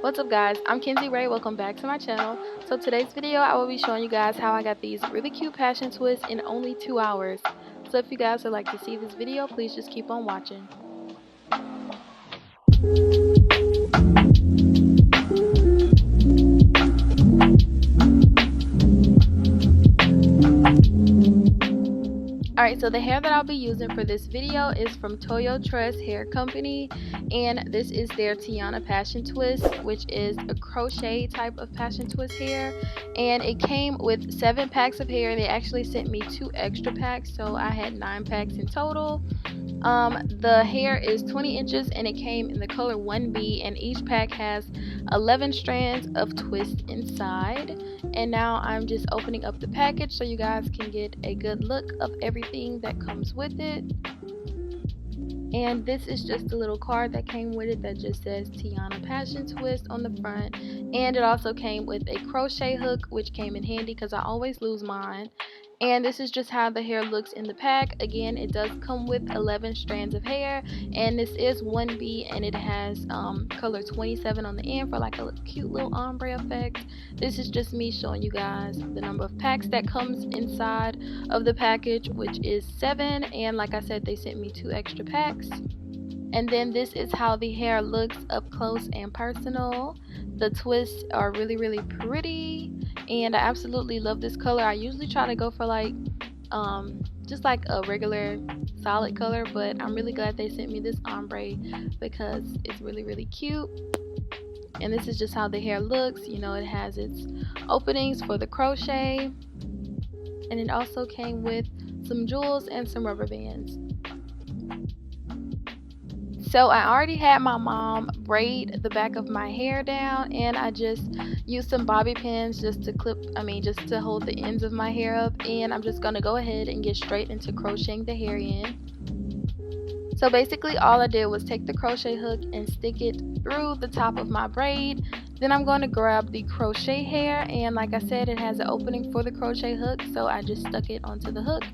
What's up guys, I'm kinzeyrae. Welcome back to my channel. So today's video I will be showing you guys how I got these really cute passion twists in only 2 hours. So if you guys would like to see this video, please just keep on watching. Alright, so the hair that I'll be using for this video is from Toyo Tress Hair Company, and this is their Tiana passion twist, which is a crochet type of passion twist hair, and it came with 7 packs of hair. They actually sent me 2 extra packs, so I had 9 packs in total. The hair is 20 inches and it came in the color 1B, and each pack has 11 strands of twist inside. And now I'm just opening up the package so you guys can get a good look of everything that comes with it. And this is just a little card that came with it that just says Tiana Passion Twist on the front, and it also came with a crochet hook, which came in handy because I always lose mine. And this is just how the hair looks in the pack. Again, it does come with 11 strands of hair, and this is 1B, and it has color 27 on the end for like a cute little ombre effect. This is just me showing you guys the number of packs that comes inside of the package, which is 7, and like I said, they sent me 2 extra packs. And then this is how the hair looks up close and personal. The twists are really pretty, and I absolutely love this color. I usually try to go for like just like a regular solid color, but I'm really glad they sent me this ombre because it's really cute. And this is just how the hair looks. You know, it has its openings for the crochet, and it also came with some jewels and some rubber bands. So I already had my mom braid the back of my hair down, and I just used some bobby pins just to just to hold the ends of my hair up, and I'm just gonna go ahead and get straight into crocheting the hair in. So basically all I did was take the crochet hook and stick it through the top of my braid. Then I'm going to grab the crochet hair, and like I said, it has an opening for the crochet hook, so I just stuck it onto the hook,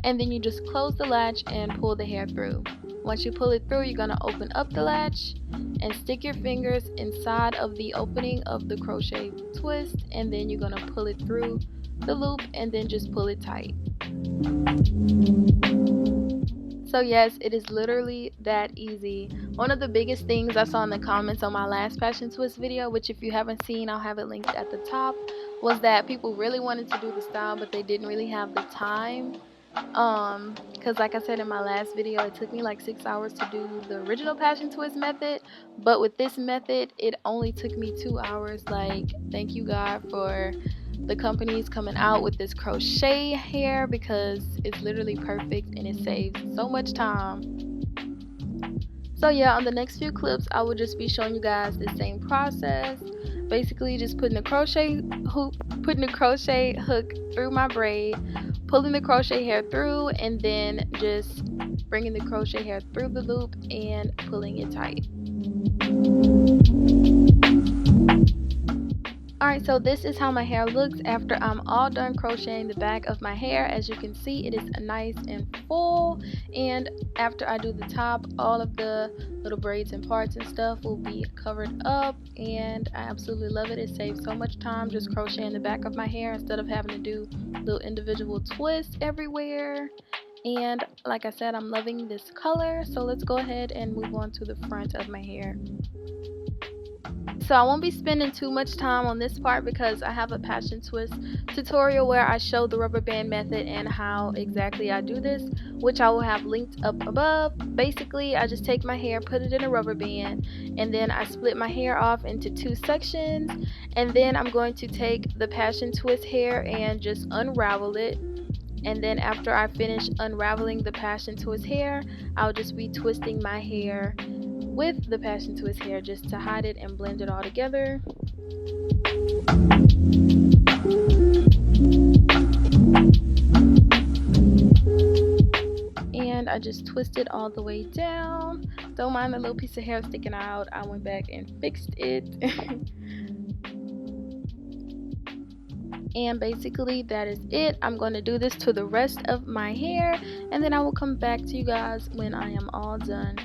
and then you just close the latch and pull the hair through. Once you pull it through, you're going to open up the latch and stick your fingers inside of the opening of the crochet twist, and then you're going to pull it through the loop and then just pull it tight. So yes, it is literally that easy. One of the biggest things I saw in the comments on my last passion twist video, which if you haven't seen, I'll have it linked at the top, was that people really wanted to do the style but they didn't really have the time. Because like I said in my last video, it took me like 6 hours to do the original passion twist method, but with this method it only took me 2 hours. Like, thank you God for the companies coming out with this crochet hair, because it's literally perfect and it saves so much time. So yeah, on the next few clips I will just be showing you guys the same process. Basically just putting the crochet hook through my braid, pulling the crochet hair through, and then just bringing the crochet hair through the loop and pulling it tight. Alright, so this is how my hair looks after I'm all done crocheting the back of my hair. As you can see, it is nice and full, and after I do the top, all of the little braids and parts and stuff will be covered up, and I absolutely love it. It saves so much time just crocheting the back of my hair instead of having to do little individual twists everywhere. And like I said, I'm loving this color, so let's go ahead and move on to the front of my hair. So I won't be spending too much time on this part because I have a passion twist tutorial where I show the rubber band method and how exactly I do this, which I will have linked up above. Basically, I just take my hair, put it in a rubber band, and then I split my hair off into 2 sections, and then I'm going to take the passion twist hair and just unravel it. And then after I finish unraveling the passion twist hair, I'll just be twisting my hair with the passion twist hair just to hide it and blend it all together. And I just twist it all the way down. Don't mind the little piece of hair sticking out. I went back and fixed it. And basically that is it. I'm going to do this to the rest of my hair, and then I will come back to you guys when I am all done.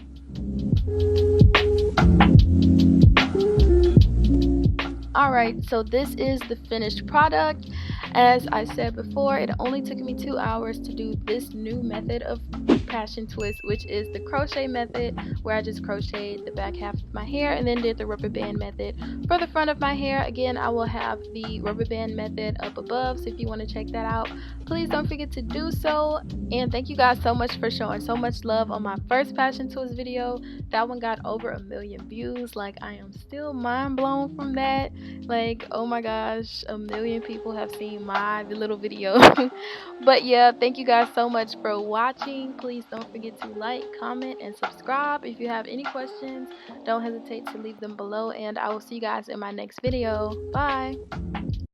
Alright, so this is the finished product. As I said before, it only took me 2 hours to do this new method of passion twist, which is the crochet method, where I just crocheted the back half of my hair and then did the rubber band method for the front of my hair. Again, I will have the rubber band method up above, so if you want to check that out, please don't forget to do so. And thank you guys so much for showing so much love on my first passion twist video. That one got over 1 million views. Like, I am still mind blown from that. Like, oh my gosh, 1 million people have seen my little video. But yeah, thank you guys so much for watching. Please don't forget to like, comment, and subscribe. If you have any questions, don't hesitate to leave them below, and I will see you guys in my next video. Bye.